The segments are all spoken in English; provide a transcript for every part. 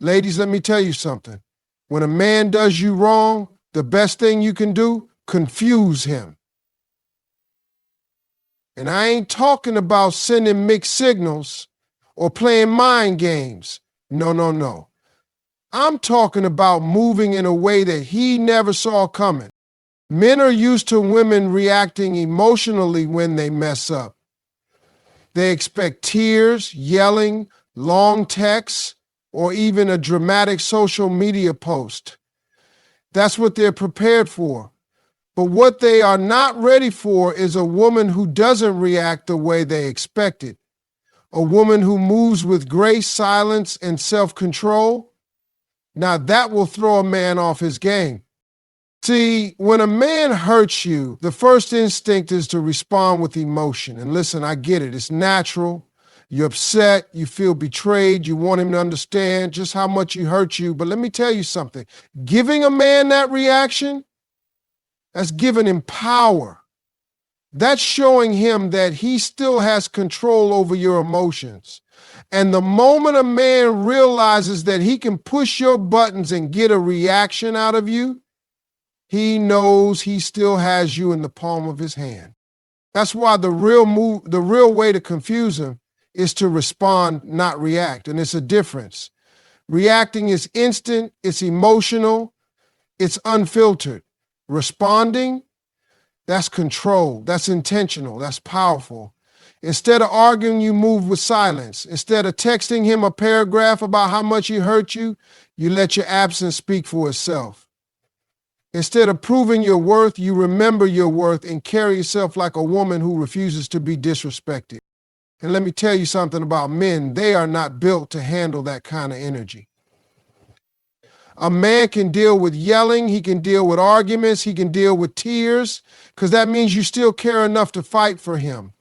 Ladies, let me tell you something. When a man does you wrong, the best thing you can do, confuse him. And I ain't talking about sending mixed signals or playing mind games. No, no, no. I'm talking about moving in a way that he never saw coming. Men are used to women reacting emotionally when they mess up. They expect tears, yelling, long texts, or even a dramatic social media post. That's what they're prepared for. But what they are not ready for is a woman who doesn't react the way they expected. A woman who moves with grace, silence, and self-control. Now that will throw a man off his game. See, when a man hurts you, the first instinct is to respond with emotion. And listen, I get it. It's natural. You're upset. You feel betrayed. You want him to understand just how much he hurt you. But let me tell you something. Giving a man that reaction, that's giving him power. That's showing him that he still has control over your emotions. And the moment a man realizes that he can push your buttons and get a reaction out of you, he knows he still has you in the palm of his hand. That's why the real way to confuse him is to respond, not react. And it's a difference. Reacting is instant, it's emotional, it's unfiltered. Responding, that's control, that's intentional, that's powerful. Instead of arguing, you move with silence. Instead of texting him a paragraph about how much he hurt you, you let your absence speak for itself. Instead of proving your worth, you remember your worth and carry yourself like a woman who refuses to be disrespected. And let me tell you something about men. They are not built to handle that kind of energy. A man can deal with yelling, he can deal with arguments, he can deal with tears, because that means you still care enough to fight for him.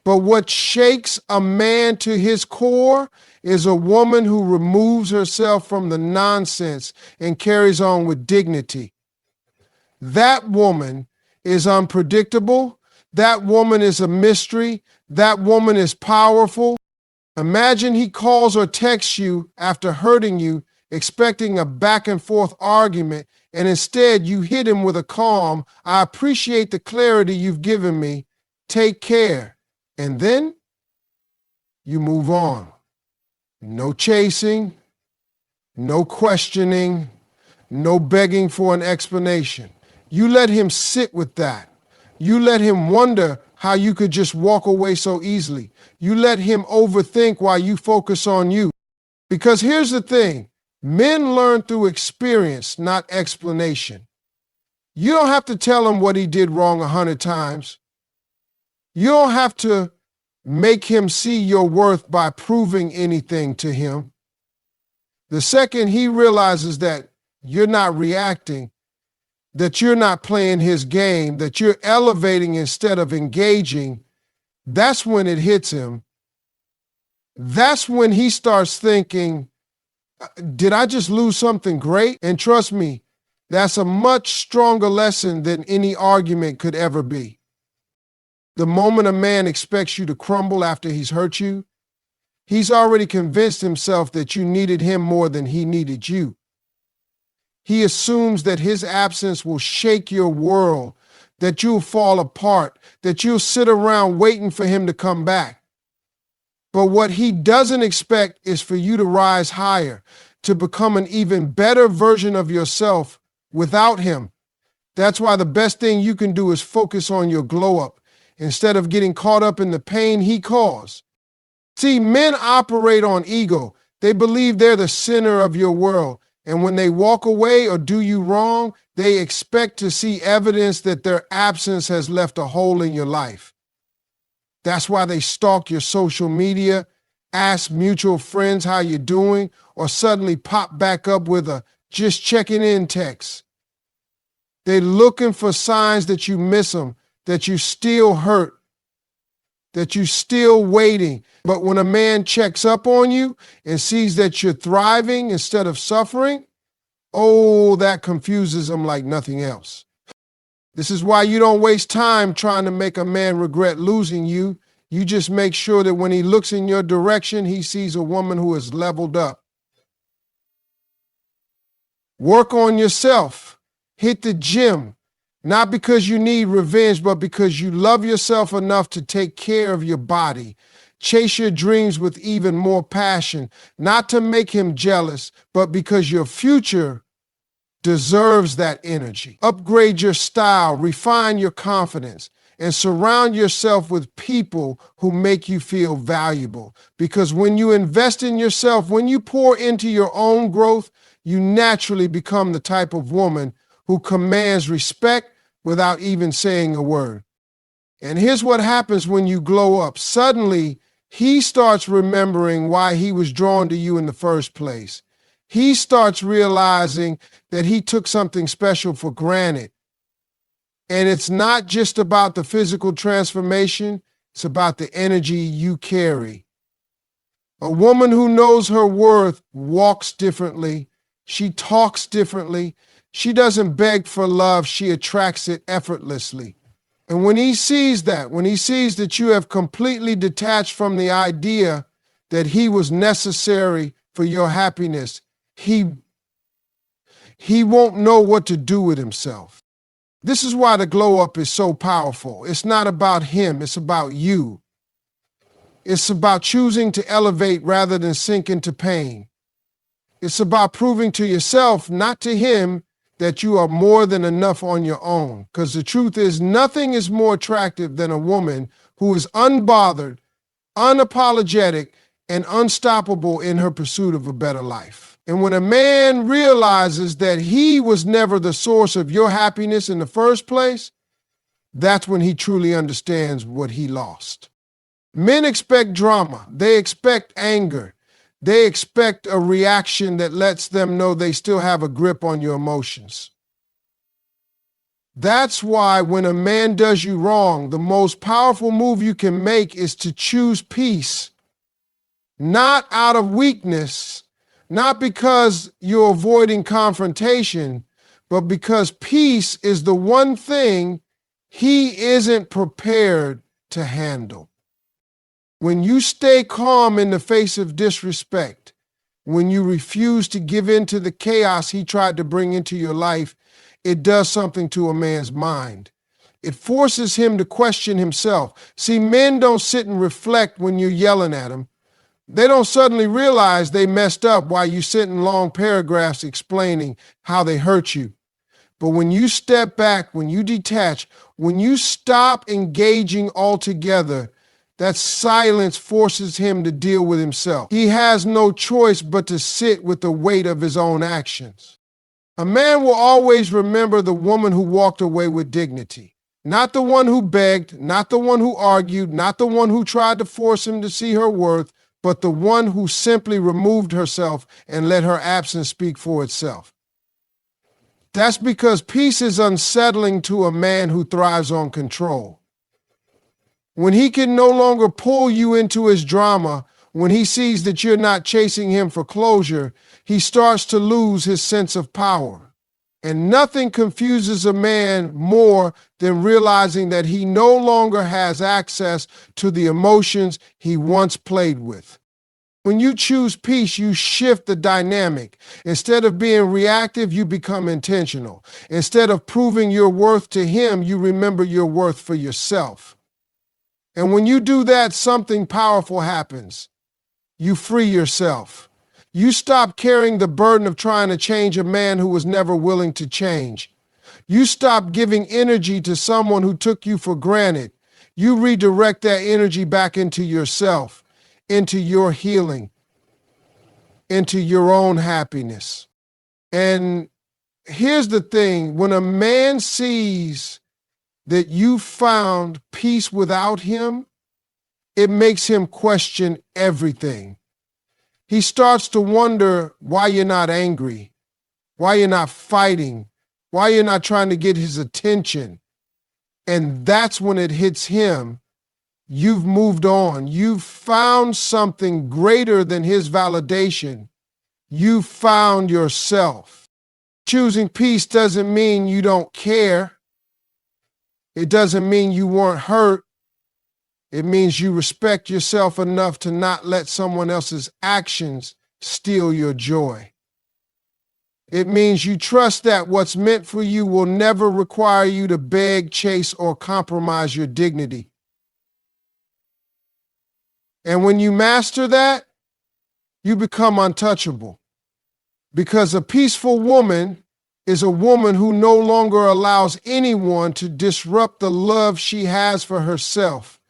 But what shakes a man to his core is a woman who removes herself from the nonsense and carries on with dignity. That woman is unpredictable. That woman is a mystery. That woman is powerful. Imagine he calls or texts you after hurting you, expecting a back and forth argument, and instead you hit him with a calm, "I appreciate the clarity you've given me. Take care." And then you move on. No chasing, no questioning, no begging for an explanation. You let him sit with that. You let him wonder how you could just walk away so easily. You let him overthink while you focus on you. Because here's the thing, men learn through experience, not explanation. You don't have to tell him what he did wrong 100 times. You don't have to make him see your worth by proving anything to him. The second he realizes that you're not reacting, that you're not playing his game, that you're elevating instead of engaging, that's when it hits him. That's when he starts thinking, did I just lose something great? And trust me, that's a much stronger lesson than any argument could ever be. The moment a man expects you to crumble after he's hurt you, he's already convinced himself that you needed him more than he needed you. He assumes that his absence will shake your world, that you'll fall apart, that you'll sit around waiting for him to come back. But what he doesn't expect is for you to rise higher, to become an even better version of yourself without him. That's why the best thing you can do is focus on your glow up instead of getting caught up in the pain he caused. See, men operate on ego. They believe they're the center of your world. And when they walk away or do you wrong, they expect to see evidence that their absence has left a hole in your life. That's why they stalk your social media, ask mutual friends how you're doing, or suddenly pop back up with a "just checking in" text. They're looking for signs that you miss them, that you still hurt, that you still waiting. But when a man checks up on you and sees that you're thriving instead of suffering, oh, that confuses him like nothing else. This is why you don't waste time trying to make a man regret losing you. You just make sure that when he looks in your direction, he sees a woman who has leveled up. Work on yourself. Hit the gym. Not because you need revenge, but because you love yourself enough to take care of your body. Chase your dreams with even more passion, not to make him jealous, but because your future deserves that energy. Upgrade your style, refine your confidence, and surround yourself with people who make you feel valuable. Because when you invest in yourself, when you pour into your own growth, you naturally become the type of woman who commands respect without even saying a word. And here's what happens when you glow up. Suddenly, he starts remembering why he was drawn to you in the first place. He starts realizing that he took something special for granted. And it's not just about the physical transformation, it's about the energy you carry. A woman who knows her worth walks differently. She talks differently. She doesn't beg for love, she attracts it effortlessly. And when he sees that, when he sees that you have completely detached from the idea that he was necessary for your happiness, he won't know what to do with himself. This is why the glow up is so powerful. It's not about him, it's about you. It's about choosing to elevate rather than sink into pain. It's about proving to yourself, not to him, that you are more than enough on your own. Because the truth is, nothing is more attractive than a woman who is unbothered, unapologetic, and unstoppable in her pursuit of a better life. And when a man realizes that he was never the source of your happiness in the first place, that's when he truly understands what he lost. Men expect drama. They expect anger. They expect a reaction that lets them know they still have a grip on your emotions. That's why when a man does you wrong, the most powerful move you can make is to choose peace. Not out of weakness, not because you're avoiding confrontation, but because peace is the one thing he isn't prepared to handle. When you stay calm in the face of disrespect, when you refuse to give in to the chaos he tried to bring into your life, it does something to a man's mind. It forces him to question himself. See, men don't sit and reflect when you're yelling at them. They don't suddenly realize they messed up while you sit in long paragraphs explaining how they hurt you. But when you step back, when you detach, when you stop engaging altogether, that silence forces him to deal with himself. He has no choice but to sit with the weight of his own actions. A man will always remember the woman who walked away with dignity. Not the one who begged, not the one who argued, not the one who tried to force him to see her worth, but the one who simply removed herself and let her absence speak for itself. That's because peace is unsettling to a man who thrives on control. When he can no longer pull you into his drama, when he sees that you're not chasing him for closure, he starts to lose his sense of power. And nothing confuses a man more than realizing that he no longer has access to the emotions he once played with. When you choose peace, you shift the dynamic. Instead of being reactive, you become intentional. Instead of proving your worth to him, you remember your worth for yourself. And when you do that, something powerful happens. You free yourself. You stop carrying the burden of trying to change a man who was never willing to change. You stop giving energy to someone who took you for granted. You redirect that energy back into yourself, into your healing, into your own happiness. And here's the thing, when a man sees that you found peace without him, it makes him question everything. He starts to wonder why you're not angry, why you're not fighting, why you're not trying to get his attention. And that's when it hits him. You've moved on. You've found something greater than his validation. You found yourself. Choosing peace doesn't mean you don't care. It doesn't mean you weren't hurt. It means you respect yourself enough to not let someone else's actions steal your joy. It means you trust that what's meant for you will never require you to beg, chase, or compromise your dignity. And when you master that, you become untouchable. Because a peaceful woman is a woman who no longer allows anyone to disrupt the love she has for herself.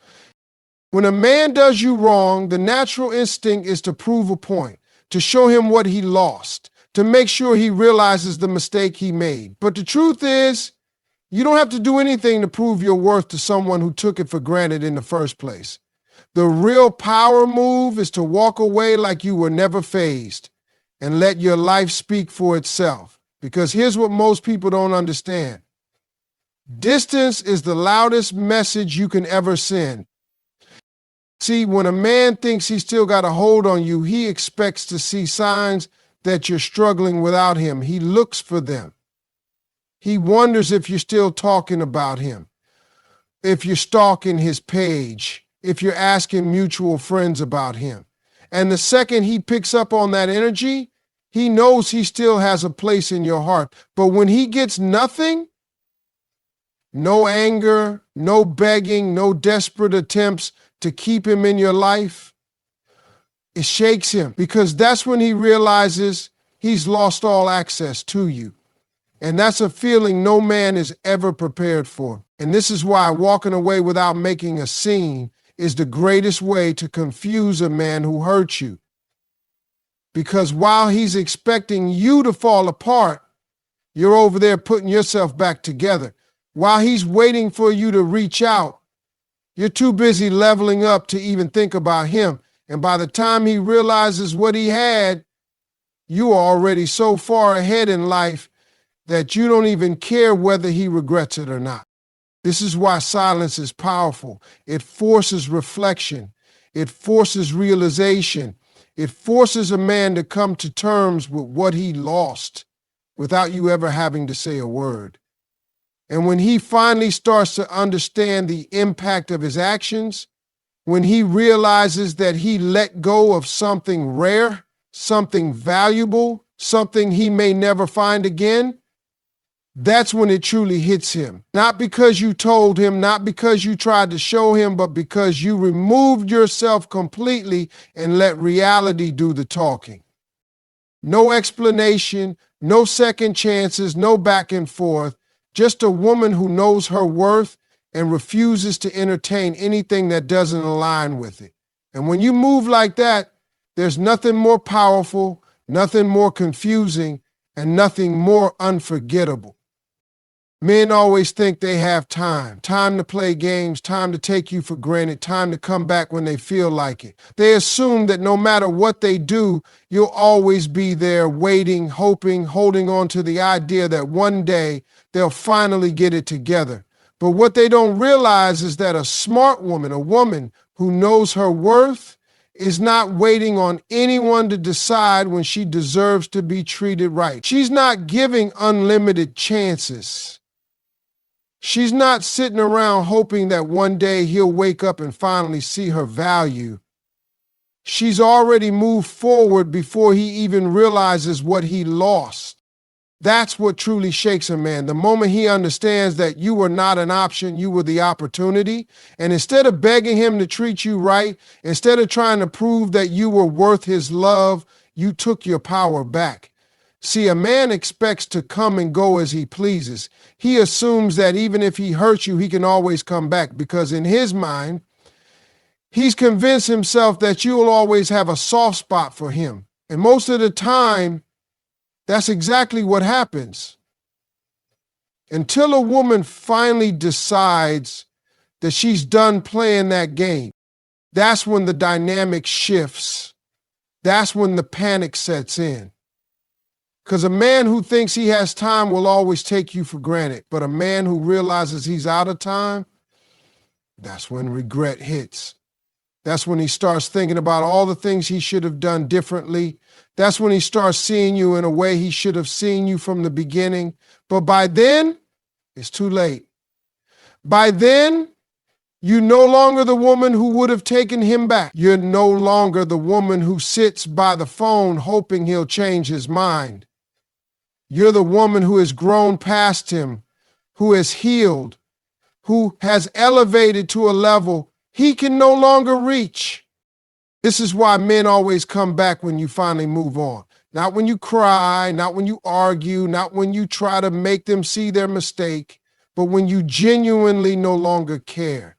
When a man does you wrong, the natural instinct is to prove a point, to show him what he lost, to make sure he realizes the mistake he made. But the truth is, you don't have to do anything to prove your worth to someone who took it for granted in the first place. The real power move is to walk away like you were never fazed and let your life speak for itself. Because here's what most people don't understand. Distance is the loudest message you can ever send. See, when a man thinks he's still got a hold on you, he expects to see signs that you're struggling without him. He looks for them. He wonders if you're still talking about him, if you're stalking his page, if you're asking mutual friends about him. And the second he picks up on that energy, he knows he still has a place in your heart. But when he gets nothing, no anger, no begging, no desperate attempts to keep him in your life, it shakes him, because that's when he realizes he's lost all access to you. And that's a feeling no man is ever prepared for. And this is why walking away without making a scene is the greatest way to confuse a man who hurt you. Because while he's expecting you to fall apart, you're over there putting yourself back together. While he's waiting for you to reach out, you're too busy leveling up to even think about him. And by the time he realizes what he had, you are already so far ahead in life that you don't even care whether he regrets it or not. This is why silence is powerful. It forces reflection. It forces realization. It forces a man to come to terms with what he lost without you ever having to say a word. And when he finally starts to understand the impact of his actions, when he realizes that he let go of something rare, something valuable, something he may never find again, that's when it truly hits him. Not because you told him, not because you tried to show him, but because you removed yourself completely and let reality do the talking. No explanation, no second chances, no back and forth. Just a woman who knows her worth and refuses to entertain anything that doesn't align with it. And when you move like that, there's nothing more powerful, nothing more confusing, and nothing more unforgettable. Men always think they have time to play games, time to take you for granted, time to come back when they feel like it. They assume that no matter what they do, you'll always be there waiting, hoping, holding on to the idea that one day they'll finally get it together. But what they don't realize is that a smart woman, a woman who knows her worth, is not waiting on anyone to decide when she deserves to be treated right. She's not giving unlimited chances. She's not sitting around hoping that one day he'll wake up and finally see her value. She's already moved forward before he even realizes what he lost. That's what truly shakes a man. The moment he understands that you were not an option, you were the opportunity. And instead of begging him to treat you right, instead of trying to prove that you were worth his love, you took your power back. See, a man expects to come and go as he pleases. He assumes that even if he hurts you, he can always come back, because in his mind, he's convinced himself that you'll always have a soft spot for him. And most of the time, that's exactly what happens. Until a woman finally decides that she's done playing that game, that's when the dynamic shifts. That's when the panic sets in. Because a man who thinks he has time will always take you for granted. But a man who realizes he's out of time, that's when regret hits. That's when he starts thinking about all the things he should have done differently. That's when he starts seeing you in a way he should have seen you from the beginning. But by then, it's too late. By then, you're no longer the woman who would have taken him back. You're no longer the woman who sits by the phone hoping he'll change his mind. You're the woman who has grown past him, who has healed, who has elevated to a level he can no longer reach. This is why men always come back when you finally move on. Not when you cry, not when you argue, not when you try to make them see their mistake, but when you genuinely no longer care.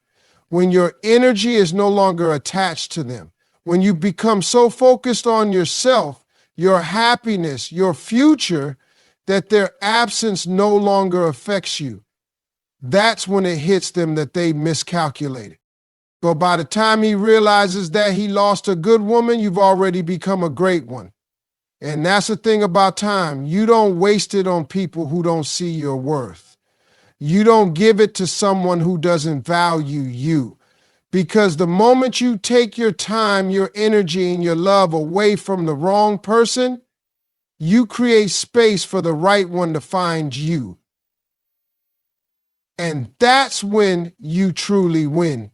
When your energy is no longer attached to them. When you become so focused on yourself, your happiness, your future, that their absence no longer affects you. That's when it hits them that they miscalculated. But by the time he realizes that he lost a good woman, you've already become a great one. And that's the thing about time. You don't waste it on people who don't see your worth. You don't give it to someone who doesn't value you. Because the moment you take your time, your energy, and your love away from the wrong person, you create space for the right one to find you. And that's when you truly win.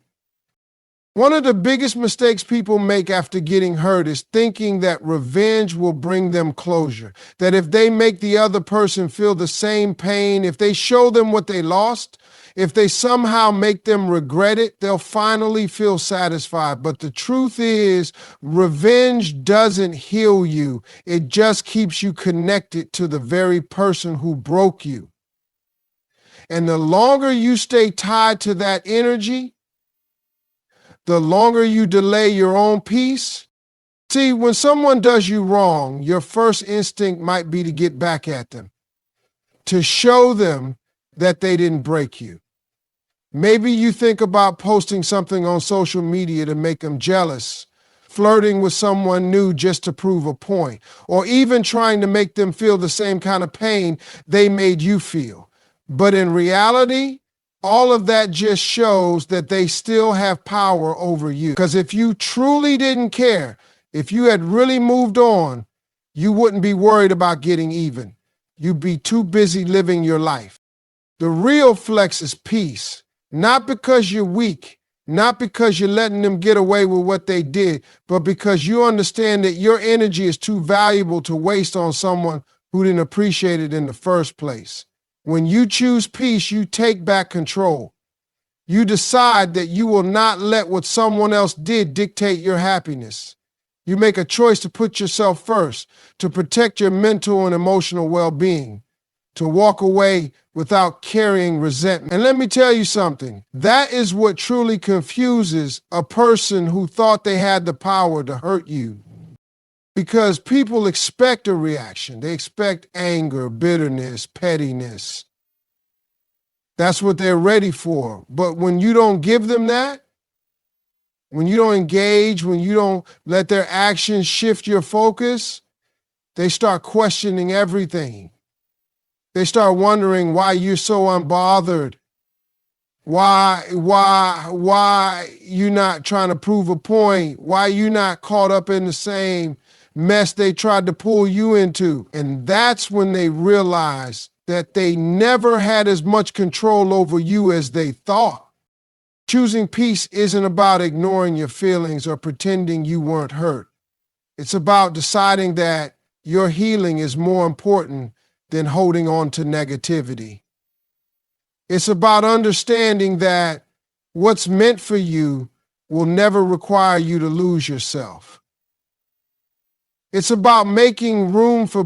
One of the biggest mistakes people make after getting hurt is thinking that revenge will bring them closure. That if they make the other person feel the same pain, if they show them what they lost, if they somehow make them regret it, they'll finally feel satisfied. But the truth is, revenge doesn't heal you. It just keeps you connected to the very person who broke you. And the longer you stay tied to that energy, the longer you delay your own peace. See, when someone does you wrong, your first instinct might be to get back at them, to show them that they didn't break you. Maybe you think about posting something on social media to make them jealous, flirting with someone new just to prove a point, or even trying to make them feel the same kind of pain they made you feel. But in reality, all of that just shows that they still have power over you. Because if you truly didn't care, if you had really moved on, you wouldn't be worried about getting even. You'd be too busy living your life. The real flex is peace, not because you're weak, not because you're letting them get away with what they did, but because you understand that your energy is too valuable to waste on someone who didn't appreciate it in the first place. When you choose peace, you take back control. You decide that you will not let what someone else did dictate your happiness. You make a choice to put yourself first, to protect your mental and emotional well-being, to walk away without carrying resentment. And let me tell you something, that is what truly confuses a person who thought they had the power to hurt you. Because people expect a reaction. They expect anger, bitterness, pettiness. That's what they're ready for. But when you don't give them that, when you don't engage, when you don't let their actions shift your focus, they start questioning everything. They start wondering why you're so unbothered. Why you not trying to prove a point? Why you not caught up in the same mess they tried to pull you into? And that's when they realize that they never had as much control over you as they thought. Choosing peace isn't about ignoring your feelings or pretending you weren't hurt. It's about deciding that your healing is more important than holding on to negativity. It's about understanding that what's meant for you will never require you to lose yourself. It's about making room for